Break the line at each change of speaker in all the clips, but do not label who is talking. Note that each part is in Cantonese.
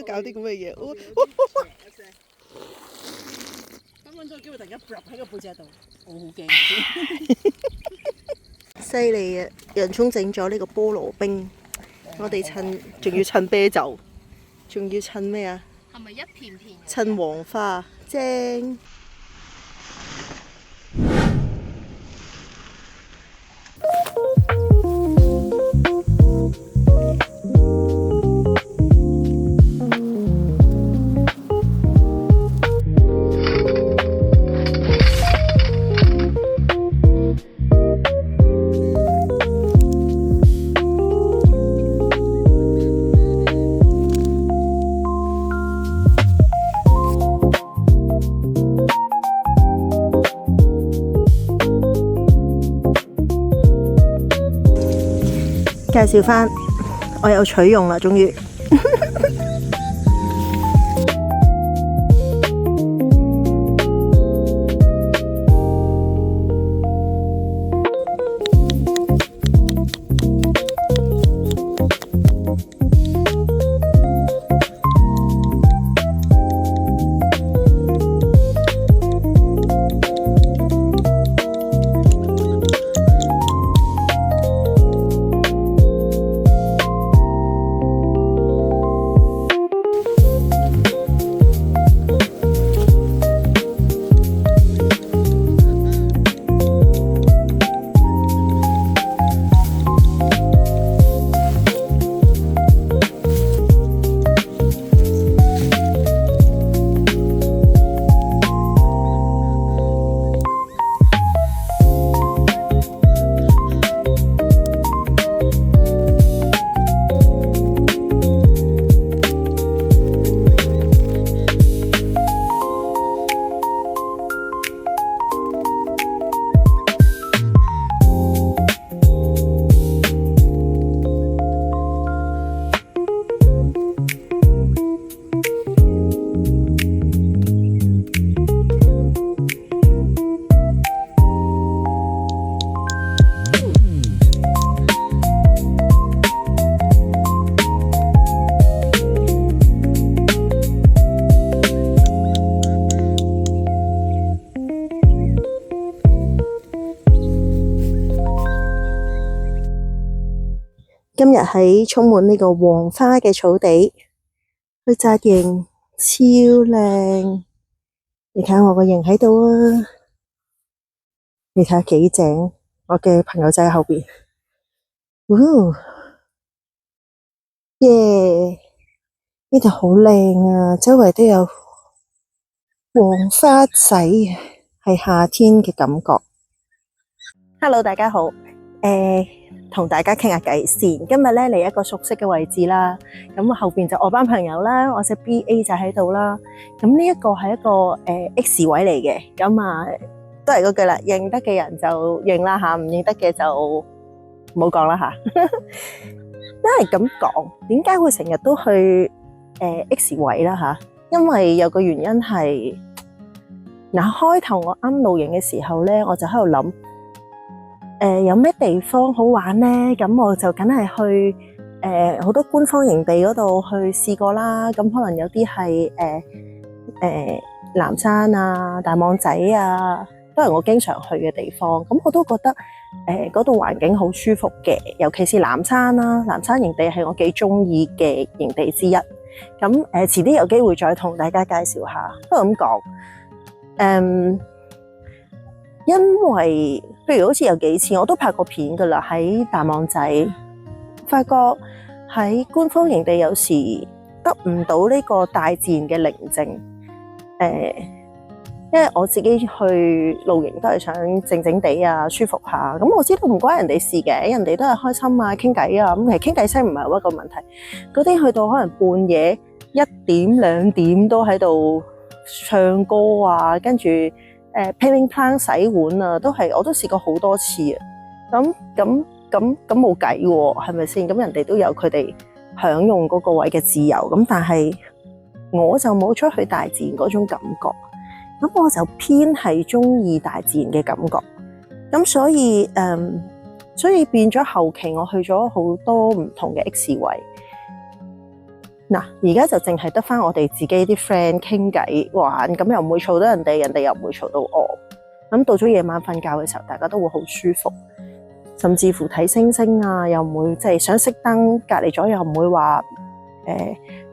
搞啲咁嘅嘢。
分分鐘有機會突然間揼喺個背脊度，我好驚。
犀利啊！洋葱整咗呢個菠蘿冰，我哋仲要襯啤酒，仲要襯咩啊？
係咪一片片？
襯黃花，正。介紹返，我有取用啦，終於。今日喺充滿呢個黃花嘅草地去紮營，超靚！你睇下我個營喺度啊，你睇下幾正！我嘅朋友仔喺後邊，耶！呢度好靚啊，周圍都有黃花仔，係夏天嘅感覺。Hello， 大家好，同大家傾下偈先。今日咧嚟一個熟悉嘅位置啦，咁後邊就我班朋友啦，我隻 BA 就喺度啦。咁呢一個係一個X 位嚟嘅，咁啊都係嗰句啦，認得嘅人就認啦吓，唔認得嘅就唔好講啦吓。都係咁講，點解會成日都去X 位啦吓？因為有個原因係，嗱開頭我啱露營嘅時候咧，我就喺度諗。有咩地方好玩呢？咁我就梗係去好多官方營地嗰度去試過啦。咁可能有啲係南山啊、大網仔啊，都係我經常去嘅地方。咁我都覺得嗰度環境好舒服嘅，尤其是南山啦。南山營地係我幾中意嘅營地之一。咁遲啲有機會再同大家介紹下。不過咁講，因為譬如好似有幾次我都拍過片噶啦，喺大網仔發覺喺官方營地有時得唔到呢個大自然嘅寧靜。因為我自己去露營都係想靜靜地啊，舒服下。咁我知道唔關人哋事嘅，人哋都係開心啊，傾偈啊。咁其實傾偈聲唔係一個問題。嗰啲去到可能半夜1點2點都喺度唱歌啊，跟住乒乒乓洗碗啊，我都試過好多次啊。咁冇計喎，係咪先？咁人哋都有佢哋享用嗰個位嘅自由。咁但係我就冇出去大自然嗰種感覺。咁我就偏係中意大自然嘅感覺。咁所以變咗後期我去咗好多唔同嘅 X 位。嗱，而家就淨係得返我哋自己啲 friend 傾偈玩，咁又唔會嘈到人哋，人哋又唔會嘈到我。咁到咗夜晚瞓覺嘅時候，大家都會好舒服，甚至乎睇星星啊，又唔會即係想熄燈，隔離咗又唔會話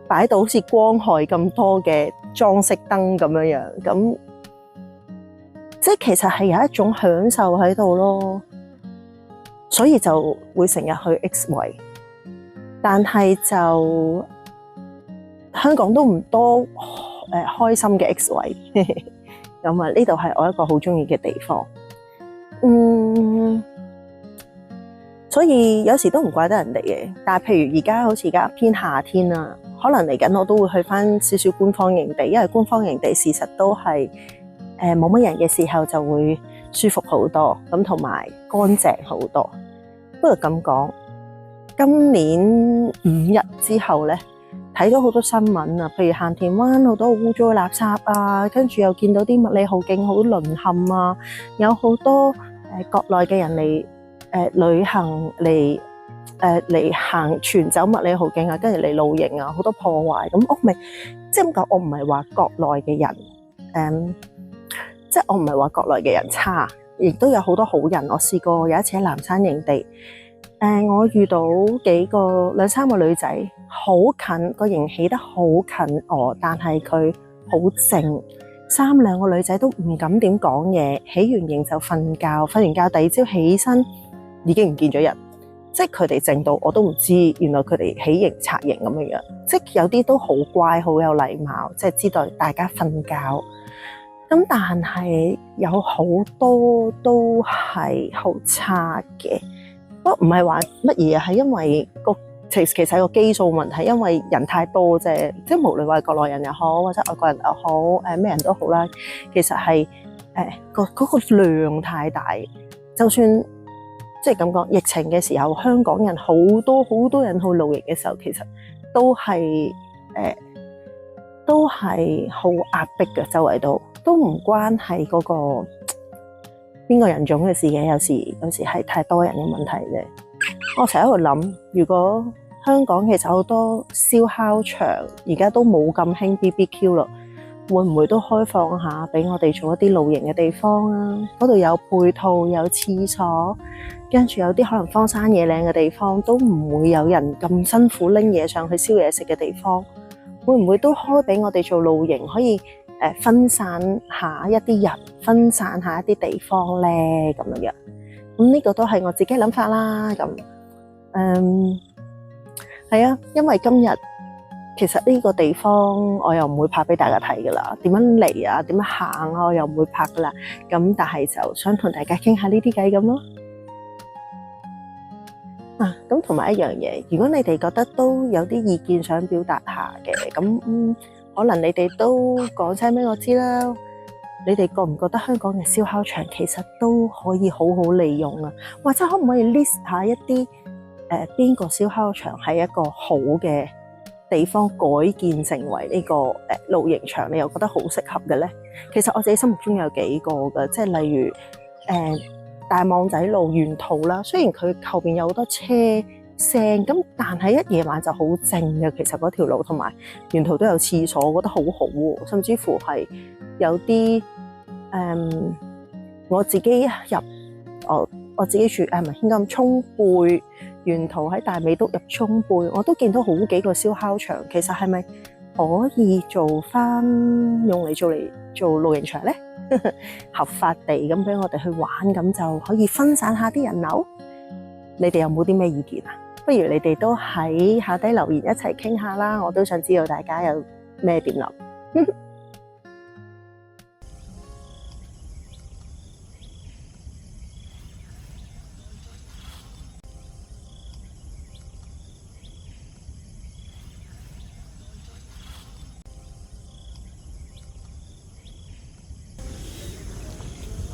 擺到好似光害咁多嘅裝飾燈咁樣樣，咁即係其實係有一種享受喺度咯，所以就會成日去 X 位，但係就香港都唔多開心嘅 X 位，咁啊呢度係我一個好中意嘅地方，所以有時都唔怪得人哋嘅，但係譬如而家好似而家偏夏天啦，可能嚟緊我都會去翻少少官方營地，因為官方營地事實都係冇乜人嘅時候就會舒服好多，咁同埋乾淨好多。不過咁講，今年5日之後咧，睇到好多新聞啊，譬如鹹田灣好多污糟嘅垃圾啊，跟住又見到啲麥理浩徑好淪陷啊，有好多國內嘅人嚟旅行嚟行全走麥理浩徑啊，跟住嚟露營啊，好多破壞。咁我咪即係咁講，我唔係話國內嘅人，即係我唔係話國內嘅人差，亦都有好多好人。我試過有一次喺南山營地，我遇到兩三個女仔，好近個營起得好近我，但係佢好靜，3-2個女仔都唔敢點講嘢，起完營就瞓覺，瞓完覺第二朝起身已經唔見咗人，即係佢哋靜到我都唔知，原來佢哋起營拆營咁樣樣，即係有啲都好乖，好有禮貌，即係知道大家瞓覺。咁但係有好多都係好差嘅，不過唔係話乜嘢，係因為其實係個基數問題，因為人太多啫，即係無論話國內人又好，或者外國人又好，咩人都好啦，其實係嗰個量太大，就算即係咁講，疫情嘅時候，香港人好多人去露營嘅時候，其實都係好壓迫嘅，周圍都唔關係嗰個邊個人種嘅事嘅，有時係太多人嘅問題啫。我成日喺度諗，如果香港其實好多燒烤場而家都冇咁興 BBQ 咯，會唔會都開放下俾我哋做一啲露營嘅地方啊？嗰度有配套，有廁所，跟住有啲可能荒山野嶺嘅地方，都唔會有人咁辛苦拎嘢上去燒嘢食嘅地方，會唔會都開俾我哋做露營，可以分散下一啲人，分散下一啲地方咧咁樣。咁呢個都係我自己諗法啦。咁係啊，因為今日其實呢個地方我又唔會拍俾大家睇噶啦，點樣嚟啊，點樣行啊，我又唔會拍噶啦。咁但係就想同大家傾下呢啲偈咁咯。咁同埋一樣嘢，如果你哋覺得都有啲意見想表達下嘅，咁可能你哋都講聲俾我知啦。你哋覺唔覺得香港嘅燒烤場其實都可以好好利用啊？或者可唔可以 list 下一啲邊個燒烤場係一個好嘅地方改建成為呢個露營場，你又覺得好適合嘅咧？其實我自己心目中有幾個嘅，即係例如大網仔路沿途啦，雖然佢後邊有好多車聲，咁但係一夜晚就好靜嘅。其實嗰條路同埋沿途都有廁所，我覺得好好喎。甚至乎係有啲我自己我自己住唔係興咁涌背，沿途喺大美督入涌背，我都見到好幾個燒烤場。其實係咪可以做翻用嚟做露營場咧？合法地咁俾我哋去玩，咁就可以分散下啲人流。你哋有冇啲咩意見啊？不如你哋都喺下底留言一齊傾下啦，我都想知道大家有咩點諗。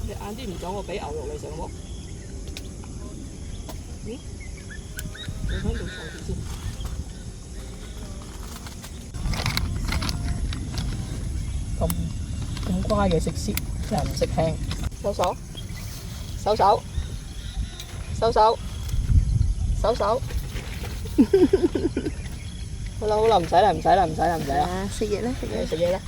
你晏啲唔講，我俾牛肉你食好冇？你喺度坐住先。咁乖嘅食屎，真係唔識聽。收手，收手，收手，收手。好啦好啦，唔使啦唔使啦唔使啦唔使啦，
啊，食嘢啦，食嘢。
食嘢啦。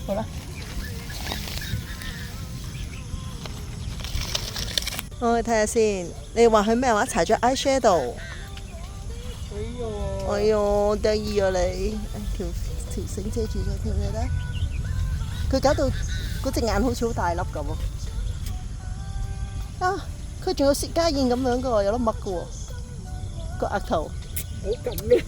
好啦。
我去睇下先。你話佢咩話？搽咗 eyeshadow。哎呦，得意啊你！條繩遮住咗條你咧，佢搞到嗰隻眼好似好大粒咁喎。啊！佢仲有薛家燕咁樣噶喎，有粒墨噶喎，個額頭。
好咁咩？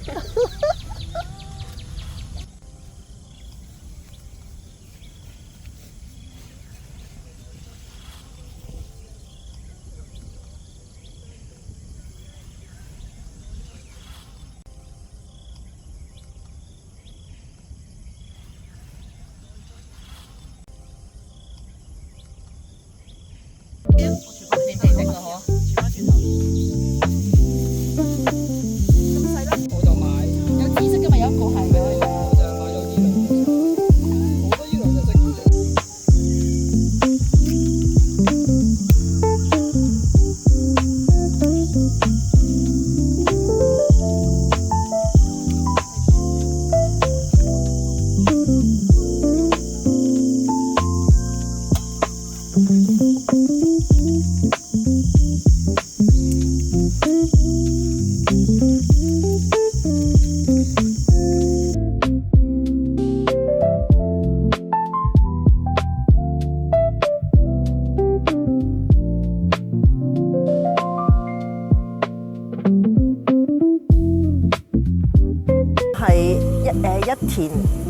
先停定啦嗬。我就買。有紫色嘅咪有一個係嘅。我就係買咗呢兩隻。我覺得呢兩隻色幾正。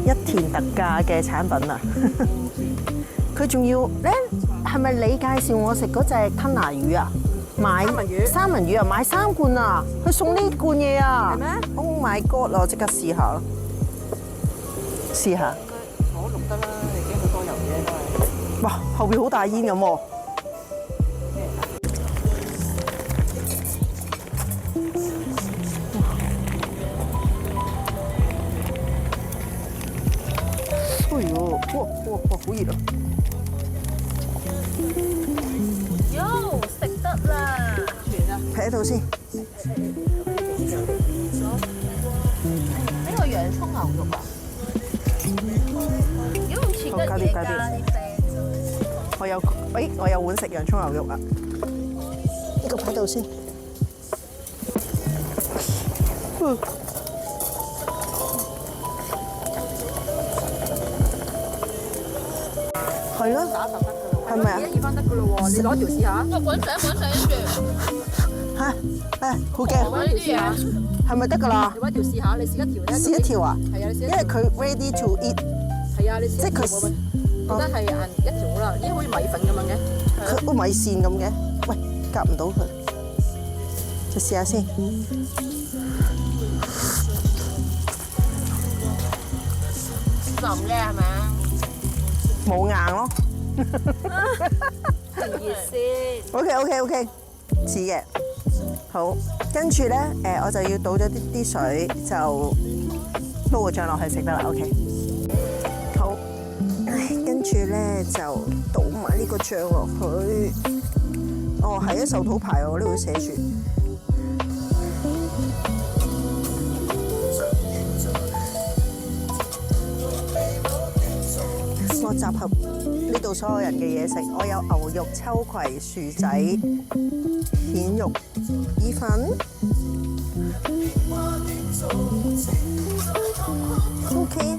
一田特價嘅產品啊！佢仲要咧，係咪你介紹我食嗰隻吞拿魚啊？買三文魚啊，買3罐啊！佢送呢罐嘢啊！係咩 ？Oh my god！我即刻試下咯，試下。
我錄得啦，你驚好多油嘢都係。
哇！後邊好大煙咁喎。哎呦，哇，好熱啊！
喲，食得啦！
劈喺度先。
呢個洋葱牛肉啊，如果好似
加啲。我有碗食洋葱牛肉啊！呢個劈喺度先。係咯，係咪啊？
熱翻得噶咯喎，你攞條試下。
滾水住。
嚇！好驚。
呢啲嘢。
係咪得㗎啦？
你揾條試下，你試一條咧。
試一條啊？
係啊，你試一條。
因為佢 ready to eat。
係啊，你試一條。
即係佢。
覺得係一條啦，咦好似米粉咁樣嘅。
佢好米線咁嘅，喂，夾唔到佢，就試下先。
腍嘅係咪啊？
冇硬咯。
熱先。
OK，似嘅。好，跟住咧，我就要倒咗啲水，就撈個醬落去食得啦。OK。好，跟住咧就倒埋呢個醬落去。哦，係啊，壽桃牌我呢度寫住。我集合呢度所有人嘅嘢食，我有牛肉、秋葵、薯仔、蜆肉、意粉。OK，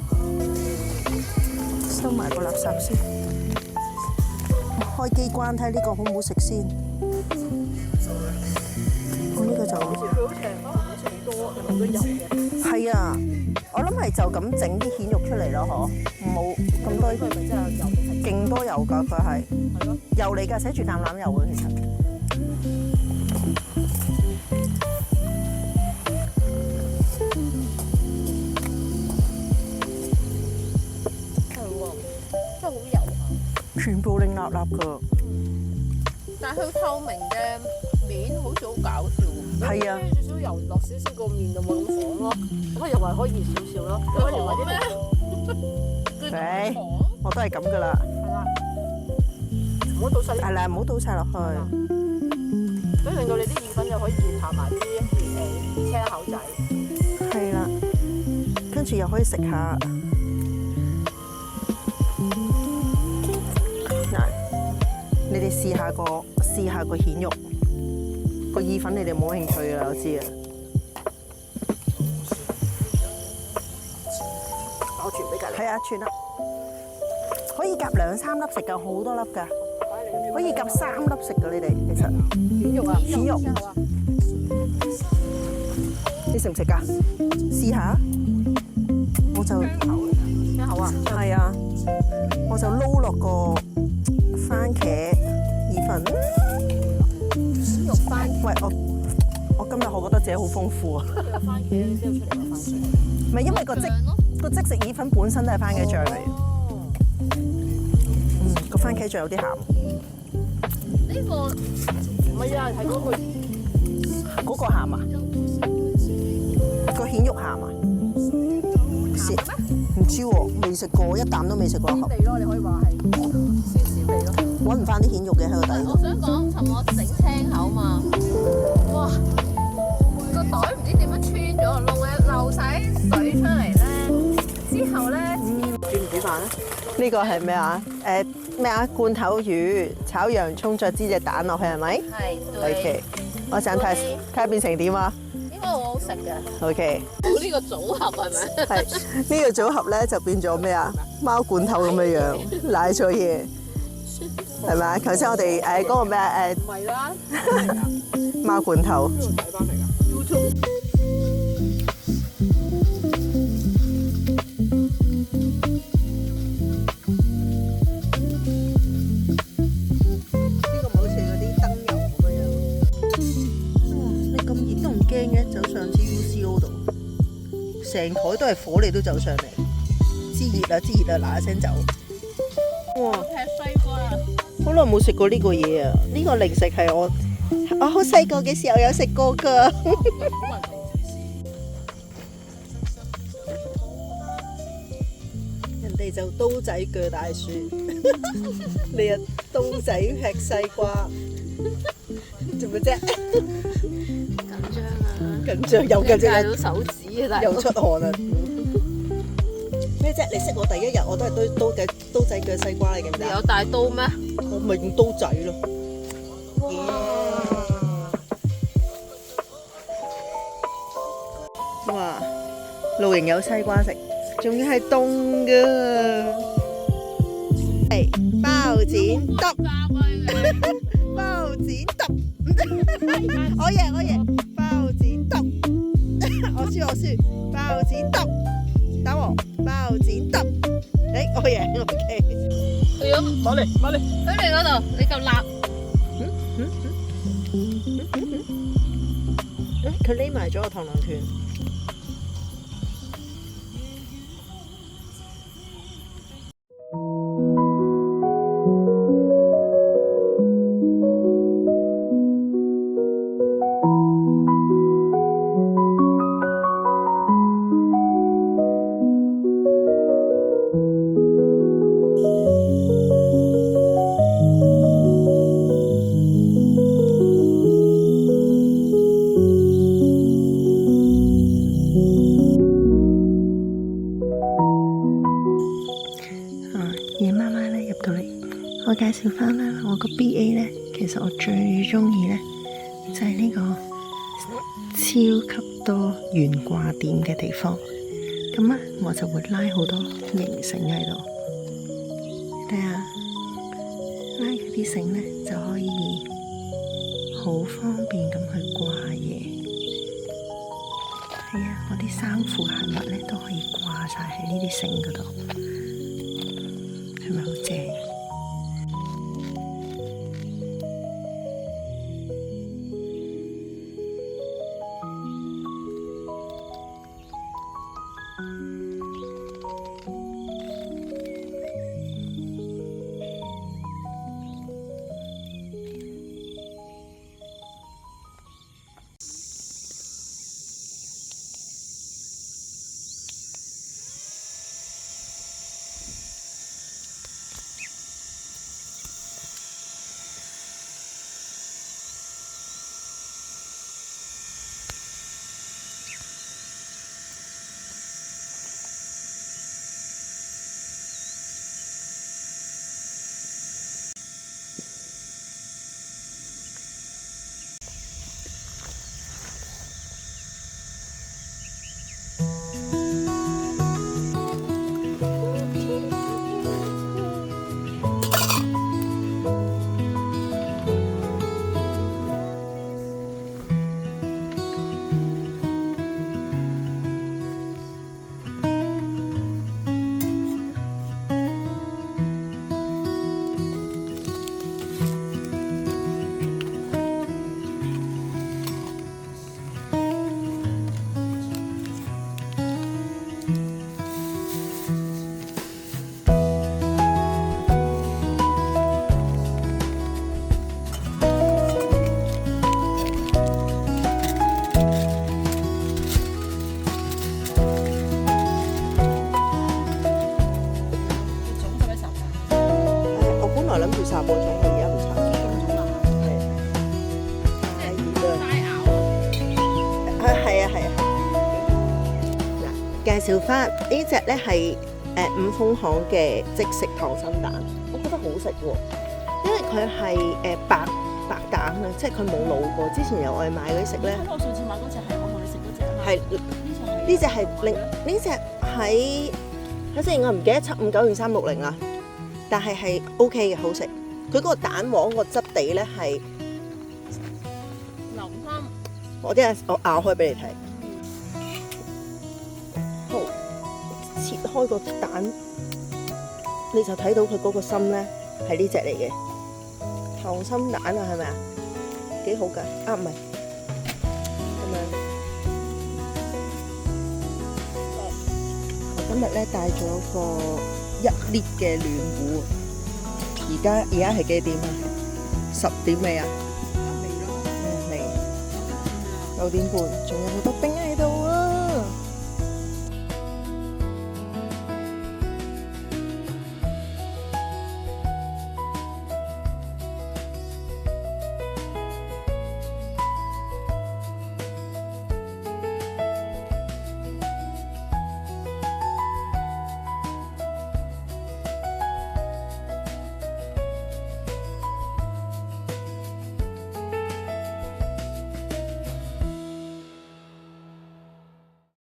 收埋個垃圾先。開機關睇呢個好唔好食先。我呢個就好似佢好長，好似好多，有冇多油嘅？係啊，我諗係就咁整啲蜆肉出嚟咯，嗬，冇咁多。佢係咪真係油？勁多油㗎，佢係。係咯。油嚟㗎，寫住橄欖油嘅其實。
係喎，真係好油啊！
全部拎粒粒㗎。
但係佢透明嘅面好似好搞笑喎。
係啊。
少少油落少少個面就冇咁黃咯，咁又係可以少少咯。有條或者
咩？我都係咁㗎啦。
係啦。唔好倒晒啲，
係啦，唔好倒晒落去。
所以令到你啲意粉就可以結合埋啲青口仔。
係啦，跟住又可以食下。嗱，你哋試下個蜆肉，個意粉你哋冇興趣㗎啦，我知啊。
我傳俾隔離。
係啊，串啦，可以夾2、3粒食㗎，好多粒㗎，可以夾3粒食㗎，你哋其實。
蜆肉啊，
蜆肉
青口啊，
你食唔食㗎？試下，我就
青口啊，
係啊，我就撈落個番茄意粉。
肉番茄。
喂，我今日我覺得自己好豐富啊！
個番茄你先出嚟個番茄。
唔係因為個即食意粉本身都係番茄醬嚟，個番茄醬有啲鹹。
呢個唔係啊，係嗰個
嗰個鹹啊？個蜆肉鹹啊？唔知喎，未食過，一啖都未食過。
鮮地咯，你可以話係鮮地咯。
揾唔翻啲蜆肉嘅喺個底
我
度。
想講，尋我整青口嘛，哇，個袋唔知點樣穿咗個窿咧，漏晒水出嚟咧，之後咧，
煮唔煮飯咧？
呢個係咩啊？咩啊？罐頭魚炒洋葱，再支隻蛋落去係咪
係
？OK，我想睇下變成點啊
應該好好食嘅。
？OK，
冇呢個組合係咪？
係呢個組合咧就變咗咩啊？貓罐頭咁嘅樣，舐咗嘢係咪啊？頭先我哋嗰個咩
唔係啦，
貓罐頭。
邊度睇翻嚟㗎 ？YouTube。
呢個咪好似嗰啲燈油咁樣。你咁熱都唔驚嘅，走上支 UCO 度，成台都係火，你都走上嚟。知熱啦，嗱一聲走。哇！
劈西瓜，
好耐冇食過呢個嘢啊！呢個零食係我好細個嘅時候有食過㗎。人哋就刀仔鋸大樹，你又刀仔劈西瓜，做乜啫？
緊張啊！
緊張又緊
戒
張
到手指啊，大佬
又出汗啊！咩啫？你識我第一日我都係刀仔鋸西瓜嚟嘅，
你有帶刀咩？
我咪用刀仔咯。哇！露營有西瓜食，仲要係凍噶。係包剪揼，包剪揼，我贏，包剪揼，我輸，包剪揼，打和，包剪揼，我贏 ，OK。
去咗
買嚟，
去你嗰度，你嚿辣。
佢匿埋咗個螳螂拳。夜媽媽咧入到嚟，我介紹翻啦，我個 BA 咧，其實我最中意咧就係呢個超級多懸掛點嘅地方，咁啊我就會拉好多形繩喺度，睇下拉嗰啲繩咧就可以好方便咁去掛嘢。係啊，我啲衫褲鞋襪咧都可以掛晒喺呢啲繩嗰度。係咪好正？介紹翻呢只咧係五豐行嘅即食溏心蛋，我覺得好食喎，因為佢係白蛋啊，即係佢冇老過。之前有外賣嗰啲食咧，
我上次買嗰只係我同你食嗰只啊嘛。
係呢只係另呢只喺睇先，我唔記得759定360啦，但係 OK 嘅，好食。佢嗰個蛋黃個質地咧係
流心。
我咬開俾你睇。好，切開個蛋，你就睇到佢嗰個心咧係呢只嚟嘅溏心蛋啊，係咪啊？幾好㗎？啊，唔係咁樣。我今日咧帶咗個1 lit 嘅暖壺，而家係幾點啊？10點未啊？未。9點半，仲有好多冰啊！